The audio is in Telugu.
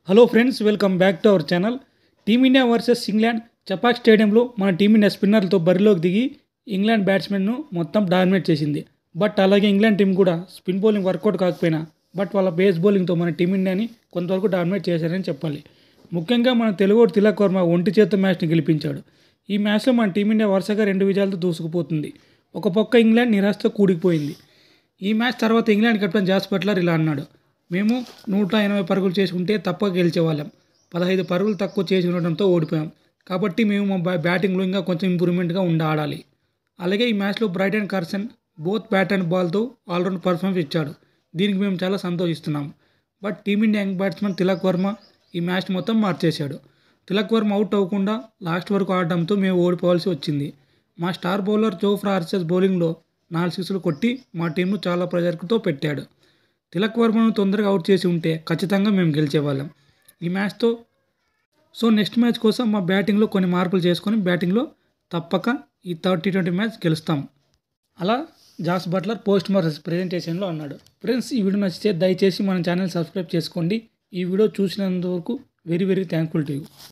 Hello friends, welcome back to our channel. Team India versus England Chepauk స్టేడియంలో మన టీమిండియా స్పిన్నర్లతో బరిలోకి దిగి ఇంగ్లాండ్ బ్యాట్స్మెన్ను మొత్తం డామినేట్ చేసింది. బట్ అలాగే ఇంగ్లాండ్ టీం కూడా స్పిన్ బౌలింగ్ వర్కౌట్ కాకపోయినా బట్ వాళ్ళ బేస్ బౌలింగ్తో మన టీమిండియాని కొంతవరకు డామినేట్ చేశారని చెప్పాలి. ముఖ్యంగా మన తెలుగోడు తిలక్ వర్మ ఒంటి చేత్తో మ్యాచ్ని గెలిపించాడు. ఈ మ్యాచ్లో మన టీమిండియా వరుసగా 2 విజయాలతో దూసుకుపోతుంది. ఒక పక్క ఇంగ్లాండ్ నిరాశతో కూడిపోయింది. ఈ మ్యాచ్ తర్వాత ఇంగ్లాండ్ కెప్టెన్ జాస్ బట్లర్ ఇలా అన్నాడు: మేము 180 పరుగులు చేసి ఉంటే తప్పక గెలిచేవాళ్ళం. 15 పరుగులు తక్కువ చేసి ఉండడంతో ఓడిపోయాం. కాబట్టి మేము మా బ్యాటింగ్లో ఇంకా కొంచెం ఇంప్రూవ్మెంట్గా ఆడాలి. అలాగే ఈ మ్యాచ్లో Brydon Carse both bat and బాల్తో ఆల్రౌండ్ పర్ఫార్మెన్స్ ఇచ్చాడు. దీనికి మేము చాలా సంతోషిస్తున్నాం. But team India young batsmen Tilak Varma ఈ మ్యాచ్ మొత్తం మార్చేశాడు. తిలక్ వర్మ అవుట్ అవ్వకుండా లాస్ట్ వరకు ఆడడంతో మేము ఓడిపోవాల్సి వచ్చింది. మా స్టార్ బౌలర్ జోఫ్రా ఆర్చర్ బౌలింగ్లో 4 సిక్స్లు కొట్టి మా టీంను చాలా ప్రెజర్తో పెట్టాడు. తిలక్ వర్మను తొందరగా అవుట్ చేసి ఉంటే ఖచ్చితంగా మేము గెలిచేవాళ్ళం ఈ మ్యాచ్తో. సో నెక్స్ట్ మ్యాచ్ కోసం మా బ్యాటింగ్లో కొన్ని మార్పులు చేసుకొని బ్యాటింగ్లో తప్పక ఈ T20 మ్యాచ్ గెలుస్తాం. అలా జాస్ బట్లర్ పోస్ట్ మ్యాచ్ ప్రెజెంటేషన్లో అన్నాడు. ఫ్రెండ్స్, ఈ వీడియో నచ్చితే దయచేసి మన ఛానల్ సబ్స్క్రైబ్ చేసుకోండి. ఈ వీడియో చూసినందుకు వెరీ థ్యాంక్ఫుల్ టు యూ.